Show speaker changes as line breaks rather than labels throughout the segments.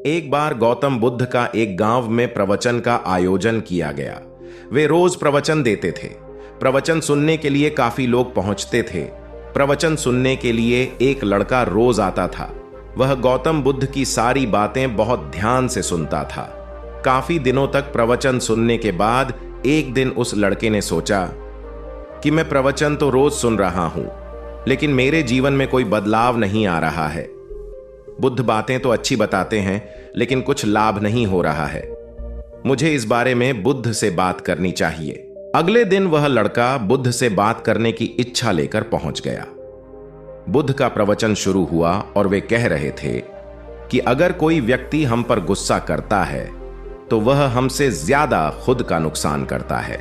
एक बार गौतम बुद्ध का एक गांव में प्रवचन का आयोजन किया गया। वे रोज प्रवचन देते थे। प्रवचन सुनने के लिए काफी लोग पहुंचते थे। प्रवचन सुनने के लिए एक लड़का रोज आता था। वह गौतम बुद्ध की सारी बातें बहुत ध्यान से सुनता था। काफी दिनों तक प्रवचन सुनने के बाद एक दिन उस लड़के ने सोचा कि मैं प्रवचन तो रोज सुन रहा हूं, लेकिन मेरे जीवन में कोई बदलाव नहीं आ रहा है। बुद्ध बातें तो अच्छी बताते हैं, लेकिन कुछ लाभ नहीं हो रहा है। मुझे इस बारे में बुद्ध से बात करनी चाहिए। अगले दिन वह लड़का बुद्ध से बात करने की इच्छा लेकर पहुंच गया। बुद्ध का प्रवचन शुरू हुआ और वे कह रहे थे कि अगर कोई व्यक्ति हम पर गुस्सा करता है तो वह हमसे ज्यादा खुद का नुकसान करता है।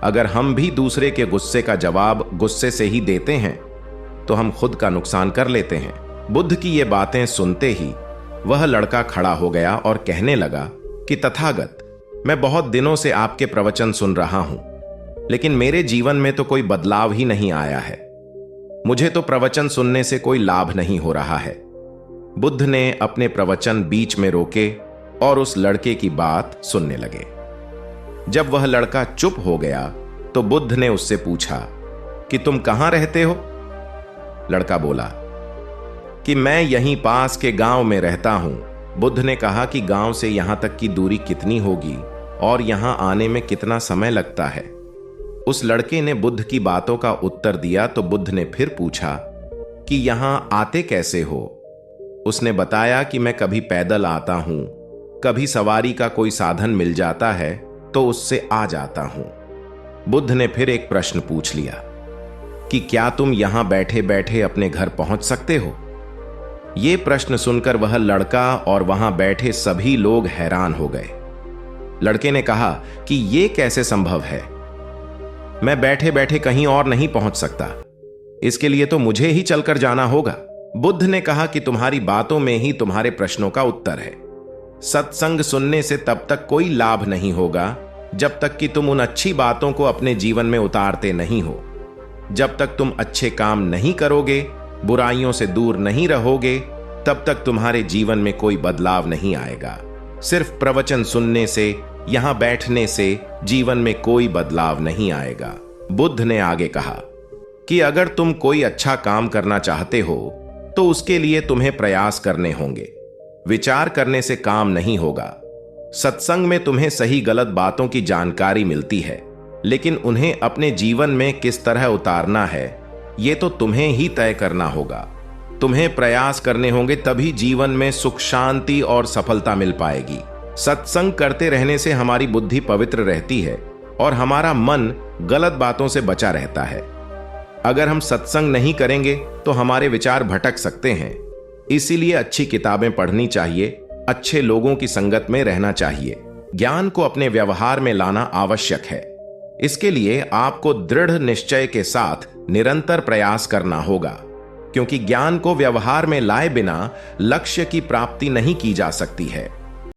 अगर हम भी दूसरे के गुस्से का जवाब गुस्से से ही देते हैं तो हम खुद का नुकसान कर लेते हैं। बुद्ध की ये बातें सुनते ही वह लड़का खड़ा हो गया और कहने लगा कि तथागत, मैं बहुत दिनों से आपके प्रवचन सुन रहा हूं, लेकिन मेरे जीवन में तो कोई बदलाव ही नहीं आया है। मुझे तो प्रवचन सुनने से कोई लाभ नहीं हो रहा है। बुद्ध ने अपने प्रवचन बीच में रोके और उस लड़के की बात सुनने लगे। जब वह लड़का चुप हो गया तो बुद्ध ने उससे पूछा कि तुम कहां रहते हो? लड़का बोला कि मैं यहीं पास के गांव में रहता हूं। बुद्ध ने कहा कि गांव से यहां तक की दूरी कितनी होगी और यहां आने में कितना समय लगता है? उस लड़के ने बुद्ध की बातों का उत्तर दिया तो बुद्ध ने फिर पूछा कि यहां आते कैसे हो? उसने बताया कि मैं कभी पैदल आता हूं, कभी सवारी का कोई साधन मिल जाता है तो उससे आ जाता हूं। बुद्ध ने फिर एक प्रश्न पूछ लिया कि क्या तुम यहां बैठे बैठे अपने घर पहुंच सकते हो? यह प्रश्न सुनकर वह लड़का और वहां बैठे सभी लोग हैरान हो गए। लड़के ने कहा कि यह कैसे संभव है? मैं बैठे बैठे कहीं और नहीं पहुंच सकता। इसके लिए तो मुझे ही चलकर जाना होगा। बुद्ध ने कहा कि तुम्हारी बातों में ही तुम्हारे प्रश्नों का उत्तर है। सत्संग सुनने से तब तक कोई लाभ नहीं होगा जब तक कि तुम उन अच्छी बातों को अपने जीवन में उतारते नहीं हो। जब तक तुम अच्छे काम नहीं करोगे, बुराइयों से दूर नहीं रहोगे, तब तक तुम्हारे जीवन में कोई बदलाव नहीं आएगा। सिर्फ प्रवचन सुनने से, यहां बैठने से जीवन में कोई बदलाव नहीं आएगा। बुद्ध ने आगे कहा कि अगर तुम कोई अच्छा काम करना चाहते हो तो उसके लिए तुम्हें प्रयास करने होंगे। विचार करने से काम नहीं होगा। सत्संग में तुम्हें सही गलत बातों की जानकारी मिलती है, लेकिन उन्हें अपने जीवन में किस तरह उतारना है यह तो तुम्हें ही तय करना होगा। तुम्हें प्रयास करने होंगे, तभी जीवन में सुख, शांति और सफलता मिल पाएगी। सत्संग करते रहने से हमारी बुद्धि पवित्र रहती है और हमारा मन गलत बातों से बचा रहता है। अगर हम सत्संग नहीं करेंगे तो हमारे विचार भटक सकते हैं। इसीलिए अच्छी किताबें पढ़नी चाहिए, अच्छे लोगों की संगत में रहना चाहिए। ज्ञान को अपने व्यवहार में लाना आवश्यक है। इसके लिए आपको दृढ़ निश्चय के साथ निरंतर प्रयास करना होगा, क्योंकि ज्ञान को व्यवहार में लाए बिना लक्ष्य की प्राप्ति नहीं की जा सकती है।